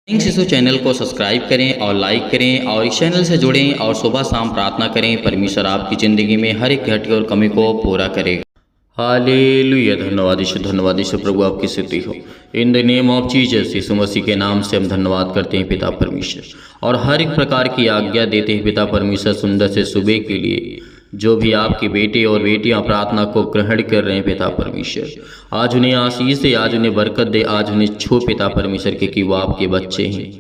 शिशु चैनल को सब्सक्राइब करें और लाइक करें और इस चैनल से जुड़ें और सुबह शाम प्रार्थना करें। परमेश्वर आपकी ज़िंदगी में हर एक घटी और कमी को पूरा करेगा। हालेलुया। धन्यवाद यीशु प्रभु आपकी स्तुति हो। In the name of Jesus, यीशु मसीह के नाम से हम धन्यवाद करते हैं पिता परमेश्वर, और हर एक प्रकार की आज्ञा देते हैं पिता परमेश्वर सुंदर से सुबह के लिए। जो भी आपके बेटे और बेटियां प्रार्थना को ग्रहण कर रहे हैं पिता परमेश्वर, आज उन्हें आशीष दे, आज उन्हें बरकत दे, आज उन्हें छू पिता परमेश्वर के कि वो आपके बच्चे हैं।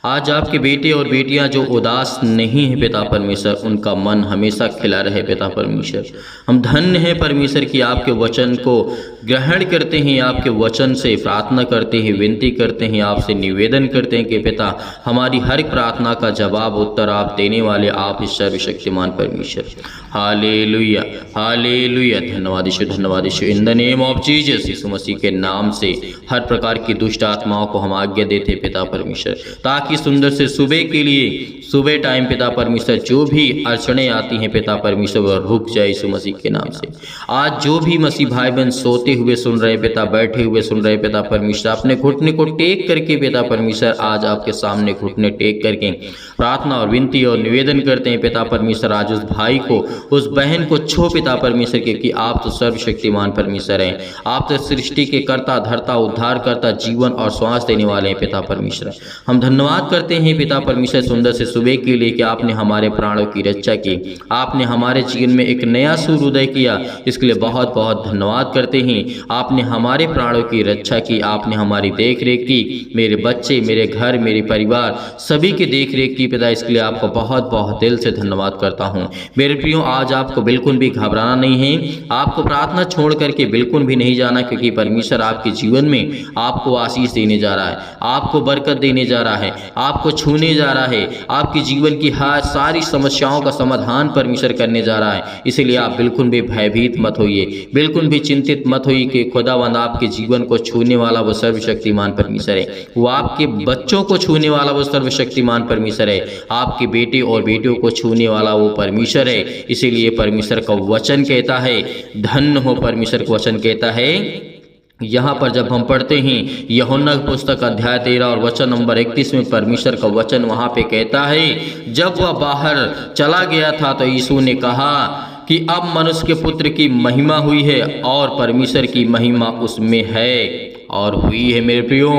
आज आपके बेटे और बेटियां जो उदास नहीं हैं पिता परमेश्वर, उनका मन हमेशा खिला रहे पिता परमेश्वर। हम धन्य हैं परमेश्वर कि आपके वचन को ग्रहण करते हैं, आपके वचन से प्रार्थना करते हैं, विनती करते हैं, आपसे निवेदन करते हैं कि पिता हमारी हर प्रार्थना का जवाब उत्तर आप देने वाले आप इस सर्वशक्तिमान परमेश्वर। Hallelujah hallelujah. धन्यवाद यीशु। In the name of Jesus, यीशु मसीह के नाम से हर प्रकार की दुष्ट आत्माओं को हम आज्ञा देते पिता परमेश्वर, ताकि सुंदर से सुबह के लिए सुबह टाइम पिता परमेश्वर जो भी अड़चनें आती हैं पिता परमेश्वर वह रुक जाए यीशु मसीह के नाम से। आज जो भी मसीह भाई बहन सोते हुए सुन रहे पिता, बैठे हुए सुन रहे पिता परमेश्वर, अपने घुटने को टेक करके पिता परमेश्वर आज आपके सामने घुटने टेक करके प्रार्थना और विनती और निवेदन करते हैं पिता परमेश्वर। आज उस भाई को उस बहन को छो पिता परमेश्वर के कि आप तो सर्वशक्तिमान परमेश्वर हैं, आप तो सृष्टि के कर्ता धर्ता उद्धार करता जीवन और श्वास देने वाले हैं पिता परमेश्वर। हम धन्यवाद करते हैं पिता परमेश्वर सुंदर से सुबह के लिए कि आपने हमारे प्राणों की रक्षा की, आपने हमारे जीवन में एक नया सूर्योदय किया, इसके लिए बहुत बहुत धन्यवाद करते हैं। आपने हमारे प्राणों की रक्षा की, आपने हमारी देख रेख की, मेरे बच्चे, मेरे घर, मेरे परिवार सभी की देख रेख की पिता, इसके लिए आपको बहुत बहुत दिल से धन्यवाद करता हूँ। मेरे प्रियो, आज आपको बिल्कुल भी घबराना नहीं है, आपको प्रार्थना छोड़ करके बिल्कुल भी नहीं जाना, क्योंकि परमेश्वर आपके जीवन में आपको आशीष देने जा रहा है, आपको बरकत देने जा रहा है, आपको छूने जा रहा है, आपकी जीवन की हर सारी समस्याओं का समाधान परमेश्वर करने जा रहा है। इसलिए आप बिल्कुल भी भयभीत मत होइए, बिल्कुल भी चिंतित मत होइए कि खुदावंद आपके जीवन को छूने वाला वो सर्वशक्तिमान परमेश्वर है, वो आपके बच्चों को छूने वाला वो सर्वशक्तिमान परमेश्वर है, आपके बेटे और बेटियों को छूने वाला वो परमेश्वर है। इसीलिए परमेश्वर का वचन कहता है, धन्य हो परमेश्वर का वचन कहता है। यहाँ पर जब हम पढ़ते हैं यूहन्ना पुस्तक अध्याय 13 और वचन नंबर 31 में परमेश्वर का वचन वहाँ पे कहता है, जब वह बाहर चला गया था तो यीशु ने कहा कि अब मनुष्य के पुत्र की महिमा हुई है और परमेश्वर की महिमा उसमें है और हुई है। मेरे प्रियो,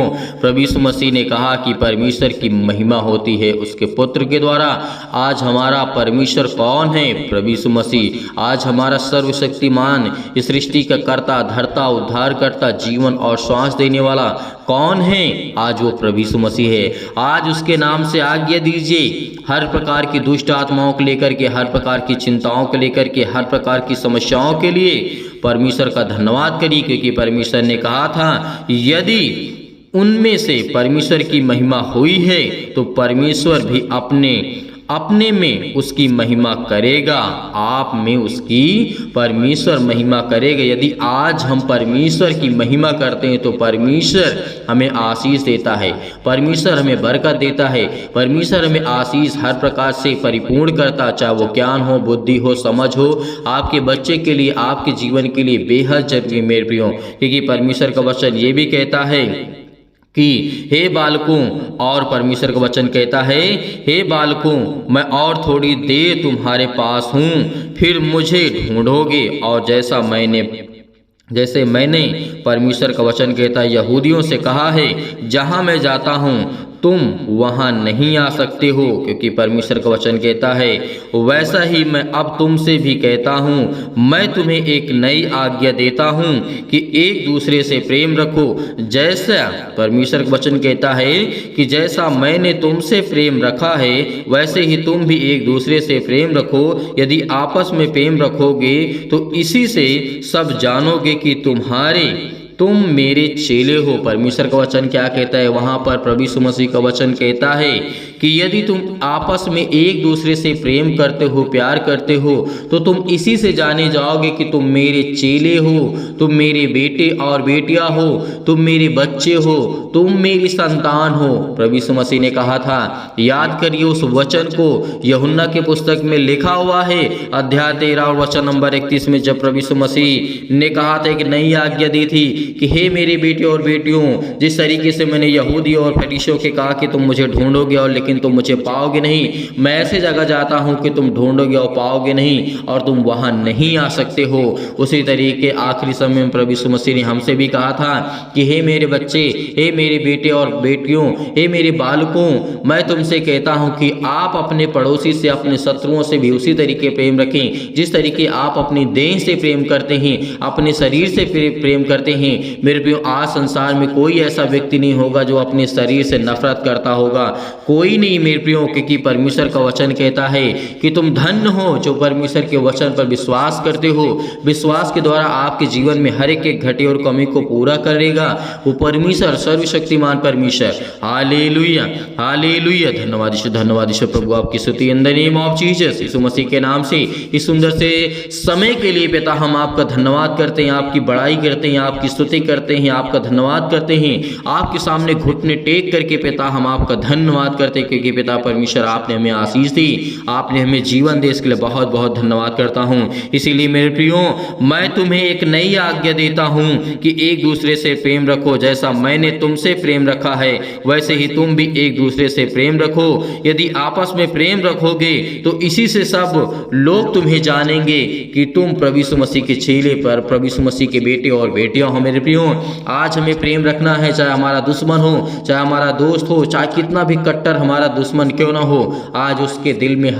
प्रभु यीशु मसीह ने कहा कि परमेश्वर की महिमा होती है उसके पुत्र के द्वारा। आज हमारा परमेश्वर कौन है? प्रभु यीशु मसीह। आज हमारा सर्वशक्तिमान, इस सृष्टि का कर्ता धर्ता उद्धार करता जीवन और श्वास देने वाला कौन है? आज वो प्रभु यीशु मसीह है। आज उसके नाम से आज्ञा दीजिए, हर प्रकार की दुष्ट आत्माओं को लेकर के, हर प्रकार की चिंताओं को लेकर के, हर प्रकार की समस्याओं के लिए परमेश्वर का धन्यवाद करिए, क्योंकि परमेश्वर ने कहा था यदि उनमें से परमेश्वर की महिमा हुई है तो परमेश्वर भी अपने में उसकी महिमा करेगा, आप में उसकी परमेश्वर महिमा करेगा। यदि आज हम परमेश्वर की महिमा करते हैं तो परमेश्वर हमें आशीष देता है, परमेश्वर हमें बरकत देता है, परमेश्वर हमें आशीष हर प्रकार से परिपूर्ण करता, चाहे वो ज्ञान हो, बुद्धि हो, समझ हो, आपके बच्चे के लिए, आपके जीवन के लिए बेहद जरूरी मेरे प्रियो। क्योंकि परमेश्वर का वचन ये भी कहता है कि हे बालकों, और परमेश्वर का वचन कहता है, हे बालकों मैं और थोड़ी देर तुम्हारे पास हूँ, फिर मुझे ढूंढोगे, और जैसे मैंने परमेश्वर का वचन कहता है यहूदियों से कहा है, जहाँ मैं जाता हूँ तुम वहाँ नहीं आ सकते हो, क्योंकि परमेश्वर का वचन कहता है वैसा ही मैं अब तुमसे भी कहता हूँ, मैं तुम्हें एक नई आज्ञा देता हूँ कि एक दूसरे से प्रेम रखो। जैसा परमेश्वर का वचन कहता है कि जैसा मैंने तुमसे प्रेम रखा है वैसे ही तुम भी एक दूसरे से प्रेम रखो। यदि आपस में प्रेम रखोगे तो इसी से सब जानोगे कि तुम मेरे चेले हो। परमेश्वर का वचन क्या कहता है? वहाँ पर प्रभु यीशु मसीह का वचन कहता है कि यदि तुम आपस में एक दूसरे से प्रेम करते हो, प्यार करते हो, तो तुम इसी से जाने जाओगे कि तुम मेरे चेले हो, तुम मेरे बेटे और बेटियां हो, तुम मेरे बच्चे हो, तुम मेरी संतान हो। प्रभु यीशु मसीह ने कहा था, याद करिए उस वचन को, यूहन्ना के पुस्तक में लिखा हुआ है अध्याय 13 और वचन नंबर 31 में, जब प्रभु यीशु मसीह ने कहा था, एक नई आज्ञा दी थी कि हे मेरे बेटे और बेटियों, जिस तरीके से मैंने यहूदी और फरीसियों के कहा कि तुम मुझे ढूंढोगे और लेकिन तुम मुझे पाओगे नहीं, मैं ऐसे जगह जाता हूं कि तुम ढूंढोगे और पाओगे नहीं और तुम वहां नहीं आ सकते हो। उसी तरीके आखिरी समय में प्रभु यीशु मसीह ने हमसे भी कहा था कि हे मेरे बच्चे, हे मेरे बेटे और बेटियों, हे मेरे बालकों, मैं तुमसे कहता हूं कि आप अपने पड़ोसी से, अपने शत्रुओं से भी उसी तरीके प्रेम रखें जिस तरीके आप अपनी देह से प्रेम करते हैं, अपने शरीर से प्रेम करते हैं। मेरे प्रियो, आज संसार में कोई ऐसा व्यक्ति नहीं होगा जो अपने शरीर से नफरत करता होगा, कोई नहीं मेरे प्रियो, क्योंकि परमेश्वर का वचन कहता है कि तुम धन्य हो जो परमेश्वर के वचन पर विश्वास करते हो। विश्वास के द्वारा आपके जीवन में हर एक घटे और कमी को पूरा करेगा वो परमेश्वर, सर्वशक्तिमान परमेश्वर। Hallelujah, hallelujah. धन्यवाद यीशु, धन्यवाद यीशु। प्रभु आपकी स्तुति in the name of Jesus, यीशु मसीह के नाम से इस सुंदर से समय के लिए पिता हम आपका धन्यवाद करते हैं, आपकी बड़ाई करते हैं, आपकी स्तुति करते हैं, आपका धन्यवाद करते हैं। आपके सामने घुटने टेक करके पिता हम आपका धन्यवाद करते हैं, क्योंकि पिता परमेश्वर आपने हमें आशीष दी, आपने हमें जीवन दे, इसके लिए बहुत बहुत धन्यवाद करता हूं। इसीलिए मेरे प्रियो, मैं तुम्हें एक नई आज्ञा देता हूं कि एक दूसरे से प्रेम रखो। जैसा मैंने तुमसे प्रेम रखा है वैसे ही तुम भी एक दूसरे से प्रेम रखो। यदि आपस में प्रेम रखोगे तो इसी से सब लोग तुम्हें जानेंगे कि तुम प्रभु यीशु मसीह के चेले पर, प्रभु यीशु मसीह के बेटे और बेटियां हो। मेरे प्रियो, आज हमें प्रेम रखना है, चाहे हमारा दुश्मन हो, चाहे हमारा दोस्त हो, चाहे कितना भी कट्टर हमारा दुश्मन क्यों ना हो, आज उसके दिल में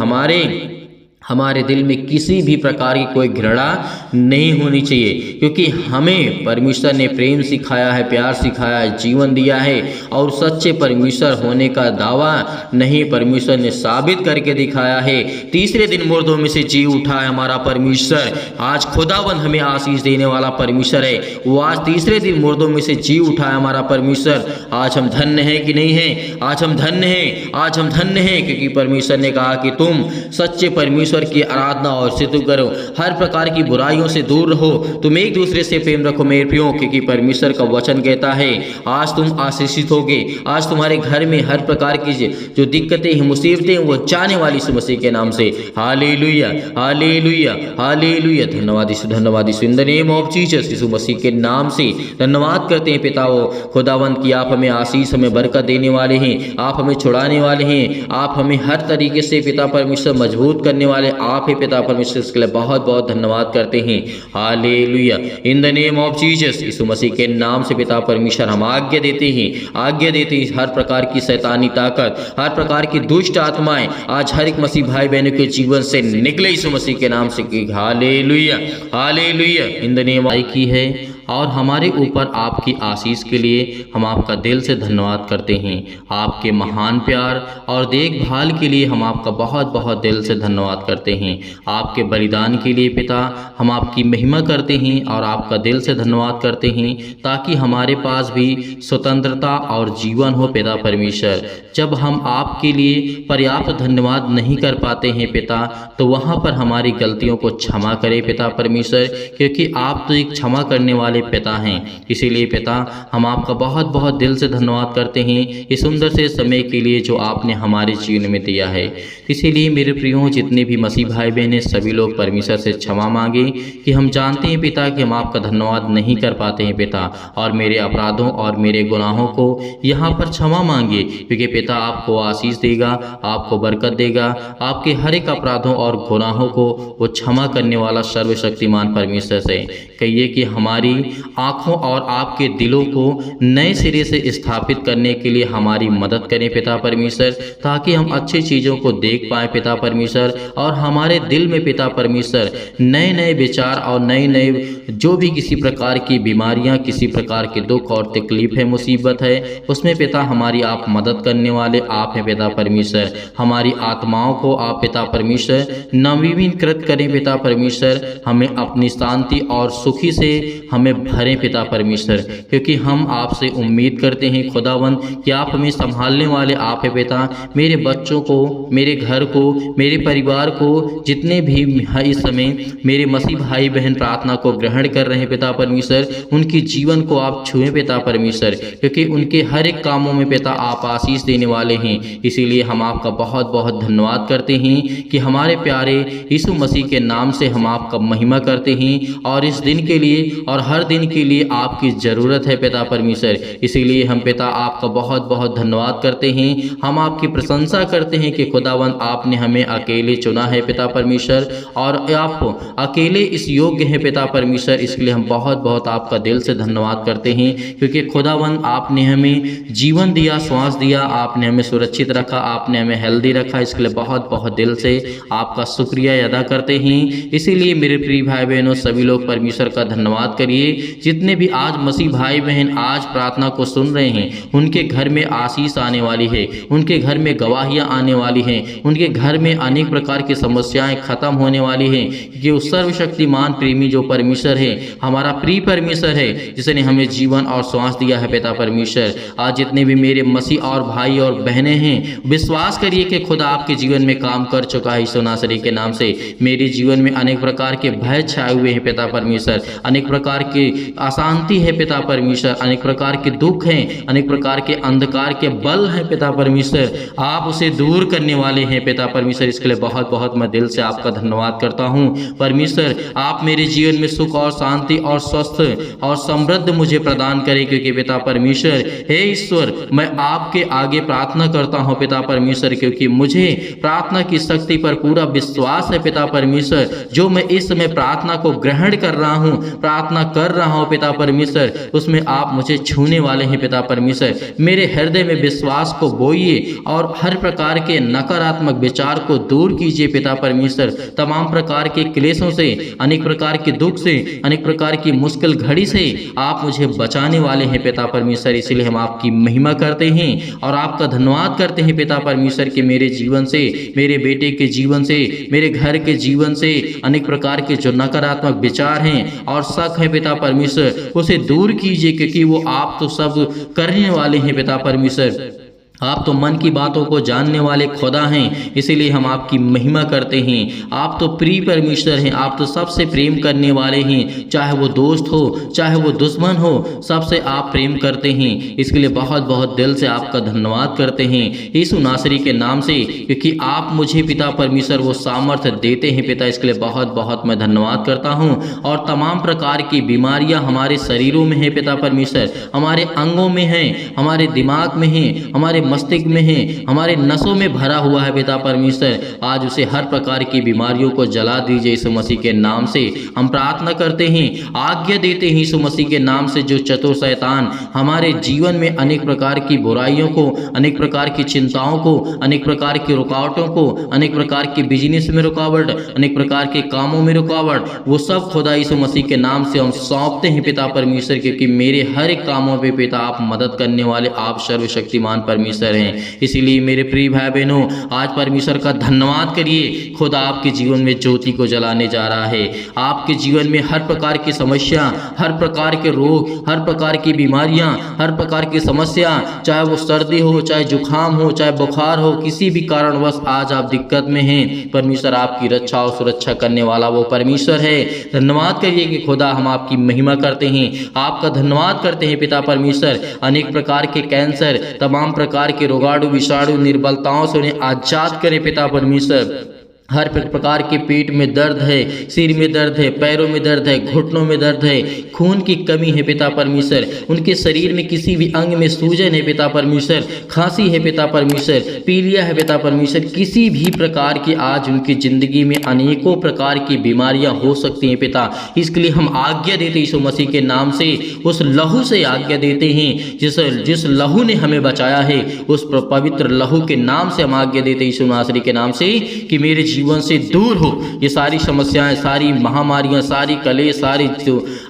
हमारे दिल में किसी भी प्रकार की कोई घृणा नहीं होनी चाहिए, क्योंकि हमें परमेश्वर ने प्रेम सिखाया है, प्यार सिखाया है, जीवन दिया है और सच्चे परमेश्वर होने का दावा नहीं, परमेश्वर ने साबित करके दिखाया है। तीसरे दिन मुर्दों में से जी उठा है हमारा परमेश्वर। आज खुदावंद हमें आशीष देने वाला परमेश्वर है, वो आज तीसरे दिन मुर्दों में से जी उठा है हमारा परमेश्वर। आज हम धन्य हैं कि नहीं हैं? आज हम धन्य हैं, आज हम धन्य हैं, क्योंकि परमेश्वर ने कहा कि तुम सच्चे परमेश्वर की आराधना और स्तुति करो, हर प्रकार की बुराइयों से दूर रहो, तुम एक दूसरे से प्रेम रखो मेरे प्रियो, क्योंकि परमेश्वर का वचन कहता है आज तुम आशीषित होगे। आज तुम्हारे घर में हर प्रकार की जो दिक्कतें हैं, मुसीबतें वो जाने वाली यीशु मसीह के नाम से। Hallelujah, hallelujah, hallelujah. धन्यवाद यीशु, धन्यवाद यीशु। In the name of Jesus, यीशु मसीह के नाम से धन्यवाद करते हैं पिता वो खुदावंद की, आप हमें आशीष, हमें बरकत देने वाले हैं, आप हमें छुड़ाने वाले हैं, आप हमें हर तरीके से पिता परमेश्वर मजबूत करने वाले आप ही पिता परमेश्वर, इसके लिए बहुत बहुत धन्यवाद करते हैं। Hallelujah, in the name of Jesus, यीशु मसीह के नाम से पिता परमेश्वर हम आज्ञा देते हैं, आज्ञा देते हैं हर प्रकार की शैतानी ताकत, हर प्रकार की दुष्ट आत्माएं आज हर एक मसीह भाई बहनों के जीवन से निकले यीशु मसीह के नाम से। Hallelujah, hallelujah. In the name की है और हमारे ऊपर आपकी आशीष के लिए हम आपका दिल से धन्यवाद करते हैं। आपके महान प्यार और देखभाल के लिए हम आपका बहुत बहुत दिल से धन्यवाद करते हैं। आपके बलिदान के लिए पिता हम आपकी महिमा करते हैं और आपका दिल से धन्यवाद करते हैं, ताकि हमारे पास भी स्वतंत्रता और जीवन हो पिता परमेश्वर। जब हम आपके लिए पर्याप्त धन्यवाद नहीं कर पाते हैं पिता, तो वहाँ पर हमारी गलतियों को क्षमा करें पिता परमेश्वर, क्योंकि आप तो एक क्षमा करने वाले पिता हैं। इसीलिए पिता हम आपका बहुत बहुत दिल से धन्यवाद करते हैं इस सुंदर से समय के लिए जो आपने हमारे जीवन में दिया है। इसीलिए मेरे प्रियो, जितने भी मसीह भाई बहन सभी लोग परमेश्वर से क्षमा मांगे कि हम जानते हैं पिता कि हम आपका धन्यवाद नहीं कर पाते हैं पिता, और मेरे अपराधों और मेरे गुनाहों को यहाँ पर क्षमा मांगे, क्योंकि पिता आपको आशीष देगा, आपको बरकत देगा, आपके हर एक अपराधों और गुनाहों को वो क्षमा करने वाला सर्वशक्तिमान परमेश्वर से। कहिए कि हमारी आँखों और आपके दिलों को नए सिरे से स्थापित करने के लिए हमारी मदद करें पिता परमेश्वर, ताकि हम अच्छी चीज़ों को देख पाएँ पिता परमेश्वर, और हमारे दिल में पिता परमेश्वर नए नए विचार और नए नए जो भी किसी प्रकार की बीमारियां, किसी प्रकार के दुख और तकलीफ है, मुसीबत है, उसमें पिता हमारी आप मदद करने वाले आप हैं पिता परमेश्वर। हमारी आत्माओं को आप पिता परमेश्वर नवीनीकृत करें पिता परमेश्वर, हमें अपनी शांति और सुखी से हमें भरें पिता परमेश्वर, क्योंकि हम आपसे उम्मीद करते हैं खुदावंद कि आप हमें संभालने वाले आप है पिता। मेरे बच्चों को, मेरे घर को, मेरे परिवार को, जितने भी इस समय मेरे मसीह भाई बहन प्रार्थना को ग्रहण कर रहे हैं पिता परमेश्वर, उनकी जीवन को आप छुएं पिता परमेश्वर, क्योंकि उनके हर एक कामों में पिता आप आशीष देने वाले हैं। इसीलिए हम आपका बहुत बहुत धन्यवाद करते हैं कि हमारे प्यारे यीशु मसीह के नाम से हम आपका महिमा करते हैं और इस दिन के लिए और हर दिन के लिए आपकी ज़रूरत है पिता परमेश्वर। इसीलिए हम पिता आपका बहुत बहुत धन्यवाद करते हैं। हम आपकी प्रशंसा करते हैं कि खुदावंद आपने हमें अकेले चुना है पिता परमेश्वर, और आप अकेले इस योग्य हैं पिता परमेश्वर। इसके लिए हम बहुत बहुत आपका दिल से धन्यवाद करते हैं, क्योंकि खुदावंद आपने हमें जीवन दिया, श्वास दिया, आपने हमें सुरक्षित रखा, आपने हमें हेल्दी रखा। इसके लिए बहुत बहुत दिल से आपका शुक्रिया अदा करते हैं। इसीलिए मेरे प्रिय भाई बहनों, सभी लोग परमेश्वर का धन्यवाद करिए। जितने भी आज मसीह भाई बहन आज प्रार्थना को सुन रहे हैं, उनके घर में आशीष आने वाली है, उनके घर में गवाहियाँ आने वाली हैं, उनके घर में अनेक प्रकार की समस्याएं खत्म होने वाली हैं, क्योंकि उस सर्वशक्तिमान प्रेमी जो परमेश्वर है, हमारा प्रिय परमेश्वर है, जिसने हमें जीवन और श्वास दिया है पिता परमेश्वर। आज जितने भी मेरे मसीह और भाई और बहनें हैं, विश्वास करिए कि खुदा आपके जीवन में काम कर चुका है यीशु नासरी के नाम से। मेरे जीवन में अनेक प्रकार के भय छाए हुए हैं पिता परमेश्वर, अनेक प्रकार की अशांति है पिता परमेश्वर, अनेक प्रकार के दुख हैं, अनेक प्रकार के अंधकार के बल हैं पिता परमेश्वर। आप उसे दूर करने वाले हैं पिता परमेश्वर। इसके लिए बहुत बहुत मैं दिल से आपका धन्यवाद करता हूँ परमेश्वर। आप मेरे जीवन में सुख और शांति और स्वस्थ और समृद्ध मुझे प्रदान करें, क्योंकि पिता परमेश्वर हे ईश्वर, मैं आपके आगे प्रार्थना करता हूँ पिता परमेश्वर, क्योंकि मुझे प्रार्थना की शक्ति पर पूरा विश्वास है पिता परमेश्वर। जो मैं इस समय प्रार्थना को ग्रहण कर रहा हूँ, प्रार्थना कर रहा हूँ पिता परमेश्वर, उसमें आप मुझे छूने वाले हैं पिता परमेश्वर। मेरे हृदय में विश्वास को बोइए और हर प्रकार के नकारात्मक विचार को दूर कीजिए पिता परमेश्वर। तमाम प्रकार के क्लेशों से, अनेक प्रकार के दुख से, अनेक प्रकार की मुश्किल घड़ी से आप मुझे बचाने वाले हैं पिता परमेश्वर। इसलिए हम आपकी महिमा करते हैं और आपका धन्यवाद करते हैं पिता परमेश्वर कि मेरे जीवन से, मेरे बेटे के जीवन से, मेरे घर के जीवन से अनेक प्रकार के जो नकारात्मक विचार हैं और शक है पिता परमेश्वर, उसे दूर कीजिए, क्योंकि वो आप तो सब करने वाले हैं पिता परमेश्वर। आप तो मन की बातों को जानने वाले खुदा हैं। इसीलिए हम आपकी महिमा करते हैं। आप तो प्रिय परमेश्वर हैं, आप तो सबसे प्रेम करने वाले हैं, चाहे वो दोस्त हो, चाहे वो दुश्मन हो, सबसे आप प्रेम करते हैं। इसके लिए बहुत बहुत दिल से आपका धन्यवाद करते हैं यीशु नासरी के नाम से, क्योंकि आप मुझे पिता परमेश्वर वो सामर्थ्य देते हैं पिता। इसके लिए बहुत बहुत मैं धन्यवाद करता हूँ। और तमाम प्रकार की बीमारियाँ हमारे शरीरों में है पिता परमेश्वर, हमारे अंगों में हैं, हमारे दिमाग में हैं, हमारे मस्तिष्क में है, हमारे नसों में भरा हुआ है पिता परमेश्वर। आज उसे हर प्रकार की बीमारियों को जला दीजिए यीशु मसीह के नाम से। हम प्रार्थना करते हैं, आज्ञा देते हैं यीशु मसीह के नाम से, जो चतुर शैतान हमारे जीवन में अनेक प्रकार की बुराइयों को, अनेक प्रकार की चिंताओं को, अनेक प्रकार की रुकावटों को, अनेक प्रकार के बिजनेस में रुकावट, अनेक प्रकार के कामों में रुकावट, वो सब खुदा यीशु मसीह के नाम से हम सौंपते हैं पिता परमेश्वर, क्योंकि मेरे हर एक कामों पे पिता आप मदद करने वाले, आप सर्वशक्तिमान परमेश्वर हैं। इसीलिए मेरे प्रिय भाई बहनों, आज परमेश्वर का धन्यवाद करिए। खुदा आपके जीवन में ज्योति को जलाने जा रहा है। आपके जीवन में हर प्रकार की समस्या, हर प्रकार के रोग, हर प्रकार की बीमारियां, हर प्रकार की समस्या, चाहे वो सर्दी हो, चाहे जुकाम हो, चाहे बुखार हो, किसी भी कारणवश आज आप दिक्कत में हैं, परमेश्वर आपकी रक्षा और सुरक्षा करने वाला वो परमेश्वर है। धन्यवाद करिए कि खुदा हम आपकी महिमा करते हैं, आपका धन्यवाद करते हैं पिता परमेश्वर। अनेक प्रकार के कैंसर, तमाम प्रकार के रोगाणु विषाणु निर्बलताओं से उन्हें आजाद करें पिता परमेश्वर। हर प्रकार के पेट में दर्द है, सिर में दर्द है, पैरों में दर्द है, घुटनों में दर्द है, खून की कमी है पिता परमेश्वर, उनके शरीर में किसी भी अंग में सूजन है पिता परमेश्वर, खांसी है पिता परमेश्वर, पीलिया है पिता परमेश्वर, किसी भी प्रकार की आज उनकी जिंदगी में अनेकों प्रकार की बीमारियां हो सकती हैं पिता। इसके लिए हम आज्ञा देते हैं यीशु मसीह के नाम से, उस लहू से आज्ञा देते हैं जिस लहू ने हमें बचाया है, उस पवित्र लहू के नाम से हम आज्ञा देते हैं यीशु नासरी के नाम से कि मेरे जीवन से दूर हो। ये सारी समस्याएं, सारी महामारियां, सारी कलेश, सारी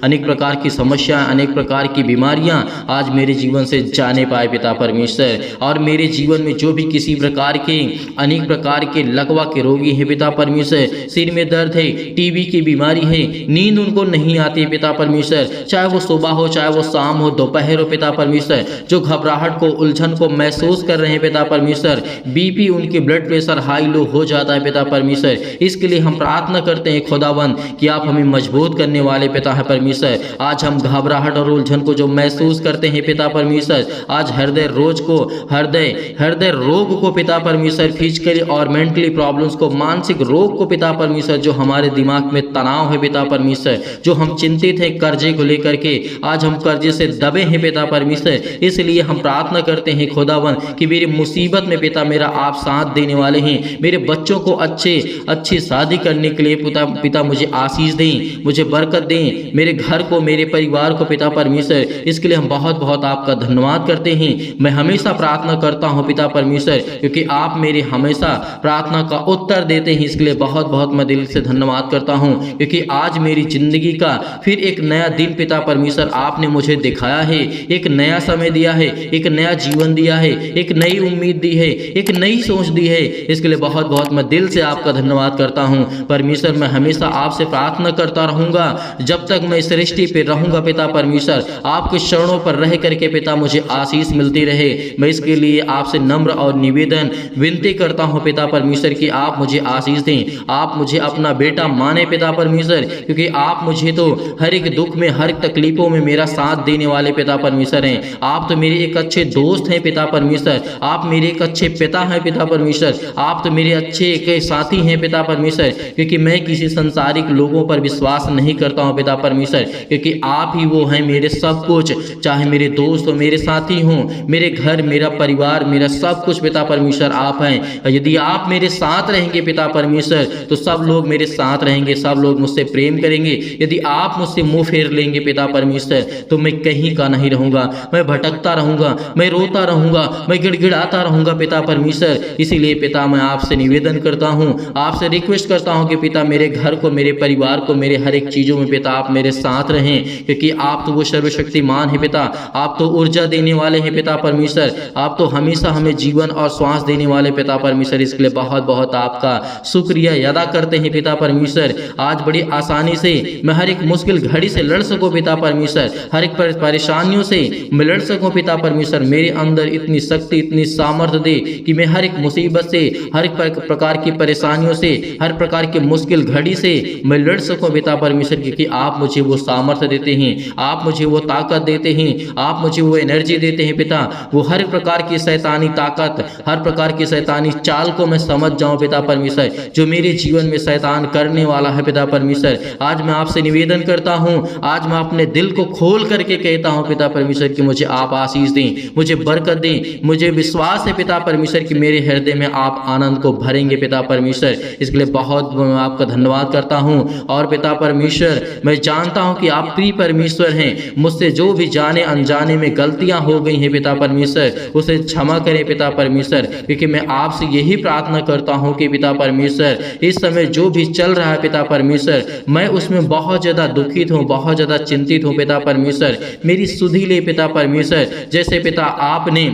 अनेक प्रकार की समस्याएं, अनेक प्रकार की बीमारियां आज मेरे जीवन से जाने पाए पिता परमेश्वर। और मेरे जीवन में जो भी किसी प्रकार के अनेक प्रकार के लकवा के रोगी हैं पिता परमेश्वर, सिर में दर्द है, टीबी की बीमारी है, नींद उनको नहीं आती पिता परमेश्वर, चाहे वो सुबह हो, चाहे वो शाम हो, दोपहर हो पिता परमेश्वर, जो घबराहट को, उलझन को महसूस कर रहे हैं पिता परमेश्वर, बीपी उनके ब्लड प्रेशर हाई लो हो जाता है पिता परमेश्वर, इसके लिए हम प्रार्थना करते हैं खुदावन कि आप हमें मजबूत करने वाले पिता है परमेश्वर। आज हम घबराहट और उलझन को जो महसूस करते हैं पिता परमेश्वर, आज हृदय रोग को पिता परमेश्वर, फिजिकली और मेंटली प्रॉब्लम्स को, मानसिक रोग को पिता परमेश्वर, जो हमारे दिमाग में तनाव है पिता परमेश्वर, जो हम चिंतित हैं कर्जे को लेकर के, आज हम कर्जे से दबे हैं पिता परमेश्वर, इसलिए हम प्रार्थना करते हैं खुदावन कि मेरी मुसीबत में पिता मेरा आप साथ देने वाले हैं। मेरे बच्चों को अच्छी शादी करने के लिए पिता मुझे आशीष दें, मुझे बरकत दें, मेरे घर को, मेरे परिवार को पिता परमेश्वर, इसके लिए हम बहुत बहुत आपका धन्यवाद करते हैं। मैं हमेशा प्रार्थना करता हूं पिता परमेश्वर, क्योंकि आप मेरे हमेशा प्रार्थना का उत्तर देते हैं, इसके लिए बहुत बहुत मैं दिल से धन्यवाद करता हूं, क्योंकि आज मेरी जिंदगी का फिर एक नया दिन पिता परमेश्वर आपने मुझे दिखाया है, एक नया समय दिया है, एक नया जीवन दिया है, एक नई उम्मीद दी है, एक नई सोच दी है, इसके लिए बहुत बहुत मैं दिल से आपका धन्यवाद करता हूं परमेश्वर। मैं हमेशा आपसे प्रार्थना करता रहूंगा जब तक मैं इस सृष्टि पे रहूंगा पिता परमेश्वर, आपके चरणों पर रह करके पिता मुझे आशीष मिलती रहे। मैं इसके लिए आपसे नम्र और निवेदन विनती करता हूं पिता परमेश्वर कि आप मुझे आशीष दें, आप मुझे अपना बेटा माने पिता परमेश्वर, क्योंकि आप मुझे तो हर एक दुख में, हर एक तकलीफों में मेरा साथ देने वाले पिता परमेश्वर हैं। आप तो मेरे एक अच्छे दोस्त हैं पिता परमेश्वर, आप मेरे एक अच्छे पिता हैं पिता परमेश्वर, आप तो मेरे अच्छे एक साथी हैं पिता परमेश्वर, क्योंकि मैं किसी संसारिक लोगों पर विश्वास नहीं करता हूं पिता परमेश्वर, क्योंकि आप ही वो हैं मेरे सब कुछ, चाहे मेरे दोस्त हो, मेरे साथी हों, मेरे घर, मेरा परिवार, मेरा सब कुछ पिता परमेश्वर आप हैं। यदि आप मेरे साथ रहेंगे पिता परमेश्वर तो सब लोग मेरे साथ रहेंगे, सब लोग मुझसे प्रेम करेंगे। यदि आप मुझसे मुंह फेर लेंगे पिता परमेश्वर तो मैं कहीं का नहीं रहूंगा, मैं भटकता रहूंगा, मैं रोता रहूंगा, मैं गिड़गिड़ाता रहूंगा पिता परमेश्वर। इसीलिए पिता मैं आपसे निवेदन करता हूं, आपसे रिक्वेस्ट करता हूं कि पिता मेरे घर को, मेरे परिवार को, मेरे हर एक चीजों में पिता आप मेरे साथ रहें, क्योंकि आप तो वो सर्वशक्तिमान है पिता, आप तो ऊर्जा देने वाले हैं पिता परमेश्वर, आप तो हमेशा हमें जीवन और श्वास देने वाले पिता परमेश्वर। इसके लिए बहुत बहुत आपका शुक्रिया अदा करते हैं पिता परमेश्वर। आज बड़ी आसानी से मैं हर एक मुश्किल घड़ी से लड़ सकूं पिता परमेश्वर, हर एक परेशानियों से मैं लड़ सकूं पिता परमेश्वर। मेरे अंदर इतनी शक्ति, इतनी सामर्थ्य दे कि मैं हर एक मुसीबत से, हर एक प्रकार की परेशानियों से, हर प्रकार की मुश्किल घड़ी से मैं लड़ सकूं पिता परमेश्वर, क्योंकि आप मुझे वो सामर्थ्य देते हैं, आप मुझे वो ताकत देते हैं, आप मुझे वो एनर्जी देते हैं पिता। वो हर प्रकार की शैतानी ताकत, हर प्रकार की शैतानी चाल को मैं समझ जाऊं पिता परमेश्वर, जो मेरे जीवन में शैतान करने वाला है पिता परमेश्वर। आज मैं आपसे निवेदन करता हूं, आज मैं अपने दिल को खोल करके कहता हूं पिता परमेश्वर कि मुझे आप आशीष दें, मुझे बरकत दें। मुझे विश्वास है पिता परमेश्वर कि मेरे हृदय में आप आनंद को भरेंगे पिता परमेश्वर। इसके लिए बहुत आपका धन्यवाद करता हूं। और पिता परमेश्वर मैं जानता हूं कि आप प्रिय परमेश्वर हैं, मुझसे जो भी जाने अनजाने में गलतियां हो गई हैं पिता परमेश्वर उसे क्षमा करें पिता परमेश्वर, क्योंकि मैं आपसे यही प्रार्थना करता हूं कि पिता परमेश्वर इस समय जो भी चल रहा है पिता परमेश्वर मैं उसमें बहुत ज़्यादा दुखित हूं, बहुत ज़्यादा चिंतित हूं पिता परमेश्वर। मेरी सुधि ले पिता परमेश्वर, जैसे पिता आपने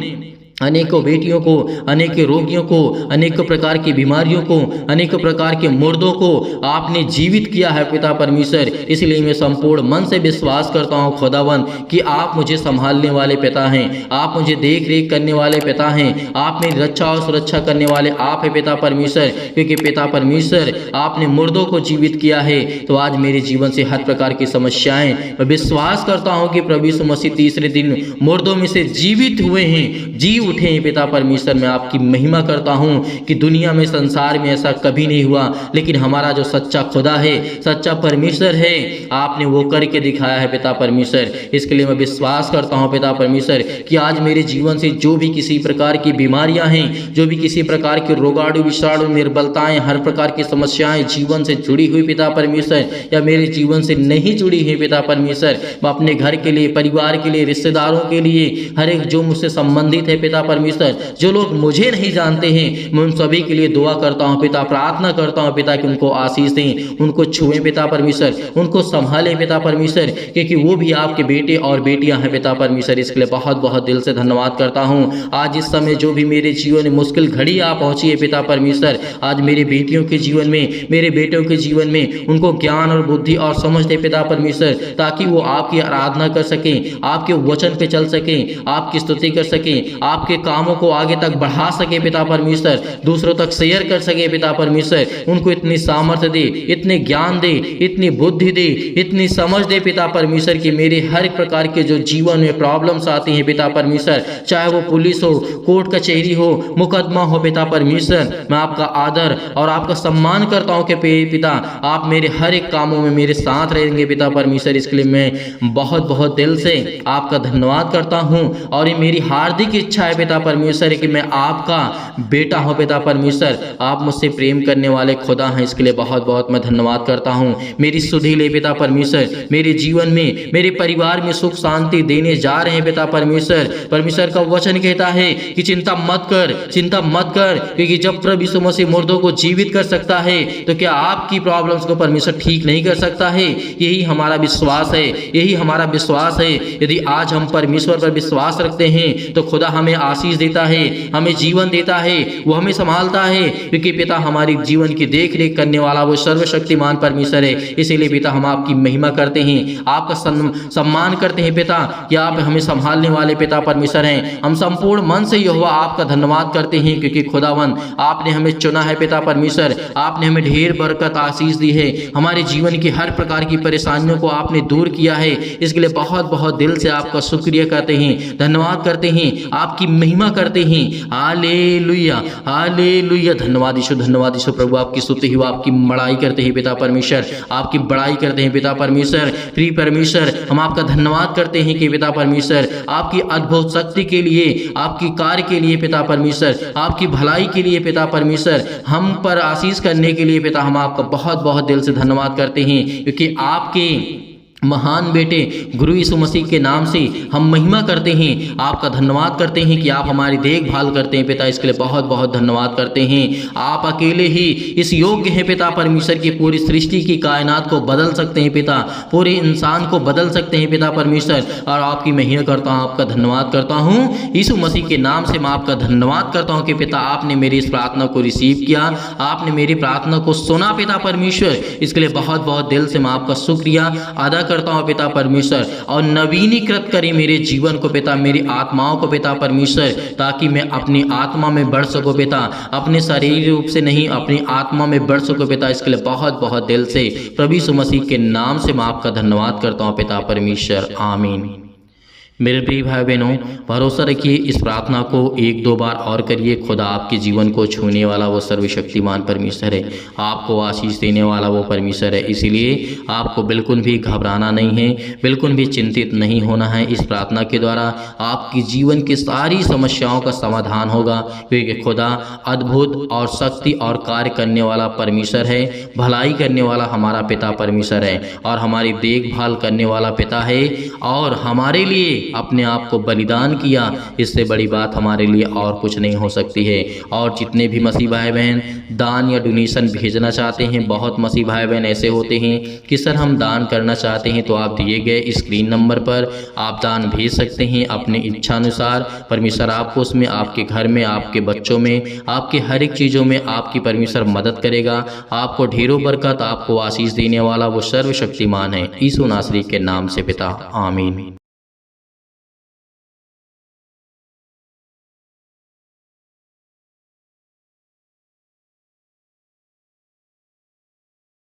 अनेकों बेटियों को, अनेकों रोगियों को, अनेकों प्रकार की बीमारियों को, अनेकों प्रकार के मुर्दों को आपने जीवित किया है पिता परमेश्वर। इसलिए मैं संपूर्ण मन से विश्वास करता हूँ खुदावन कि आप मुझे संभालने वाले पिता हैं, आप मुझे देख रेख करने वाले पिता हैं, आप मेरी रक्षा और सुरक्षा करने वाले आप हैं पिता परमेश्वर। क्योंकि पिता परमेश्वर आपने मुर्दों को जीवित किया है, तो आज मेरे जीवन से हर प्रकार की समस्याएं मैं विश्वास करता हूँ कि प्रभु यीशु मसीह तीसरे दिन मुर्दों में से जीवित हुए हैं, जी उठे हैं पिता परमेश्वर। मैं आपकी महिमा करता हूं कि दुनिया में, संसार में ऐसा कभी नहीं हुआ, लेकिन हमारा जो सच्चा खुदा है, सच्चा परमेश्वर है, आपने वो करके दिखाया है पिता परमेश्वर। इसके लिए मैं विश्वास करता हूं पिता परमेश्वर कि आज मेरे जीवन से जो भी किसी प्रकार की बीमारियां हैं, जो भी किसी प्रकार के रोगाणु विषाणु निर्बलताएं, हर प्रकार की समस्याएं जीवन से जुड़ी हुई पिता परमेश्वर या मेरे जीवन से नहीं जुड़ी है पिता परमेश्वर, मैं अपने घर के लिए, परिवार के लिए, रिश्तेदारों के लिए, हर एक जो मुझसे संबंधित है पिता पिता परमेश्वर। जो लोग मुझे नहीं जानते हैं मैं उन सभी के लिए दुआ करता हूँ पिता, प्रार्थना करता हूँ पिता कि उनको आशीष दें, उनको छुएं पिता परमेश्वर, उनको संभालें पिता परमेश्वर, क्योंकि वो भी आपके बेटे और बेटियां हैं पिता परमेश्वर। इसके लिए बहुत बहुत दिल से धन्यवाद करता हूँ। आज इस समय जो भी मेरे जीवन में मुश्किल घड़ी आ पहुंची है पिता परमेश्वर, आज मेरे बेटियों के जीवन में, मेरे बेटों के जीवन में उनको ज्ञान और बुद्धि और समझ दे पिता परमेश्वर, ताकि वो आपकी आराधना कर सकें, आपके वचन पे चल सकें, आपकी स्तुति कर सकें, आपके कामों को आगे तक बढ़ा सके पिता परमेश्वर, दूसरों तक शेयर कर सके पिता परमेश्वर। उनको इतनी सामर्थ्य दे, इतने ज्ञान दे, इतनी बुद्धि दे, इतनी समझ दे पिता परमेश्वर कि मेरे हर एक प्रकार के जो जीवन में प्रॉब्लम्स आती हैं पिता परमेश्वर, चाहे वो पुलिस हो, कोर्ट कचहरी हो, मुकदमा हो पिता परमेश्वर, मैं आपका आदर और आपका सम्मान करता हूँ कि पिता आप मेरे हर एक कामों में मेरे साथ रहेंगे पिता परमेश्वर। इसके लिए मैं बहुत बहुत दिल से आपका धन्यवाद करता हूँ और ये मेरी हार्दिक इच्छा है पिता परमेश्वर कि मैं आपका बेटा हूँ पिता परमेश्वर। आप मुझसे प्रेम करने वाले खुदा हैं, इसके लिए बहुत बहुत मैं धन्यवाद करता हूँ। मेरी सुधि ले पिता परमेश्वर, मेरे जीवन में, मेरे परिवार में सुख शांति देने जा रहे हैं पिता परमेश्वर। परमेश्वर का वचन कहता है कि चिंता मत कर, चिंता मत कर, क्योंकि जब प्रभु यीशु मसीह मुर्दों को जीवित कर सकता है तो क्या आपकी प्रॉब्लम्स को परमेश्वर ठीक नहीं कर सकता है? यही हमारा विश्वास है, यही हमारा विश्वास है। यदि आज हम परमेश्वर पर विश्वास रखते हैं तो खुदा हमें आशीष देता है, हमें जीवन देता है, वो हमें संभालता है, क्योंकि पिता हमारी जीवन की देख रेख करने वाला वो सर्वशक्तिमान परमेश्वर है। इसीलिए पिता हम आपकी महिमा करते हैं, आपका सम्मान करते हैं पिता कि आप हमें संभालने वाले पिता परमेश्वर हैं। हम संपूर्ण मन से यहोवा आपका धन्यवाद करते हैं, क्योंकि खुदावन आपने हमें चुना है पिता परमेश्वर, आपने हमें ढेर बरकत आशीष दी है, हमारे जीवन की हर प्रकार की परेशानियों को आपने दूर किया है। इसके लिए बहुत बहुत दिल से आपका शुक्रिया करते हैं, धन्यवाद करते हैं, आपकी महिमा करते हैं। Hallelujah, hallelujah. धन्यवाद यीशु, धन्यवाद यीशु प्रभु, आपकी स्तुति हो, आपकी बड़ाई करते हैं पिता परमेश्वर, आपकी बड़ाई करते हैं पिता परमेश्वर। प्रिय परमेश्वर, हम आपका धन्यवाद करते हैं कि पिता परमेश्वर आपकी अद्भुत शक्ति के लिए, आपकी कार्य के लिए पिता परमेश्वर, आपकी भलाई के लिए पिता परमेश्वर, हम पर आशीष करने के लिए पिता हम आपका बहुत बहुत दिल से धन्यवाद करते हैं, क्योंकि आपके महान बेटे गुरु यीशु मसीह के नाम से हम महिमा करते हैं, आपका धन्यवाद करते हैं कि आप हमारी देखभाल करते हैं पिता। इसके लिए बहुत बहुत धन्यवाद करते हैं। आप अकेले ही इस योग्य हैं पिता परमेश्वर की पूरी सृष्टि की कायनात को बदल सकते हैं पिता, पूरे इंसान को बदल सकते हैं पिता परमेश्वर, और आपकी महिमा करता हूँ, आपका धन्यवाद करता हूँ। यीशु मसीह के नाम से मैं आपका धन्यवाद करता हूँ कि पिता आपने मेरी इस प्रार्थना को रिसीव किया, आपने मेरी प्रार्थना को सुना पिता परमेश्वर। इसके लिए बहुत बहुत दिल से मैं आपका शुक्रिया अदा करता हूं पिता परमेश्वर, और नवीनीकृत करें मेरे जीवन को पिता, मेरी आत्माओं को पिता परमेश्वर, ताकि मैं अपनी आत्मा में बढ़ सकूं पिता, अपने शारीरिक रूप से नहीं, अपनी आत्मा में बढ़ सकूं पिता। इसके लिए बहुत बहुत दिल से प्रभु यीशु मसीह के नाम से मैं आपका धन्यवाद करता हूं पिता परमेश्वर। आमीन। मेरे प्रिय भाई बहनों, भरोसा रखिए, इस प्रार्थना को एक दो बार और करिए। खुदा आपके जीवन को छूने वाला वो सर्वशक्तिमान परमेश्वर है, आपको आशीष देने वाला वो परमेश्वर है। इसीलिए आपको बिल्कुल भी घबराना नहीं है, बिल्कुल भी चिंतित नहीं होना है। इस प्रार्थना के द्वारा आपकी जीवन की सारी समस्याओं का समाधान होगा, क्योंकि खुदा अद्भुत और शक्ति और कार्य करने वाला परमेश्वर है, भलाई करने वाला हमारा पिता परमेश्वर है, और हमारी देखभाल करने वाला पिता है, और हमारे लिए अपने आप को बलिदान किया। इससे बड़ी बात हमारे लिए और कुछ नहीं हो सकती है। और जितने भी मसीह भाई बहन दान या डोनेशन भेजना चाहते हैं, बहुत मसीह भाई बहन ऐसे होते हैं कि सर हम दान करना चाहते हैं, तो आप दिए गए स्क्रीन नंबर पर आप दान भेज सकते हैं अपने इच्छानुसार। परमेश्वर आपको उसमें, आपके घर में, आपके बच्चों में, आपके हर एक चीज़ों में आपकी परमेश्वर मदद करेगा। आपको ढेरों बरकत, आपको आशीष देने वाला वो सर्वशक्तिमान है। यीशु नासरी के नाम से पिता, आमीन।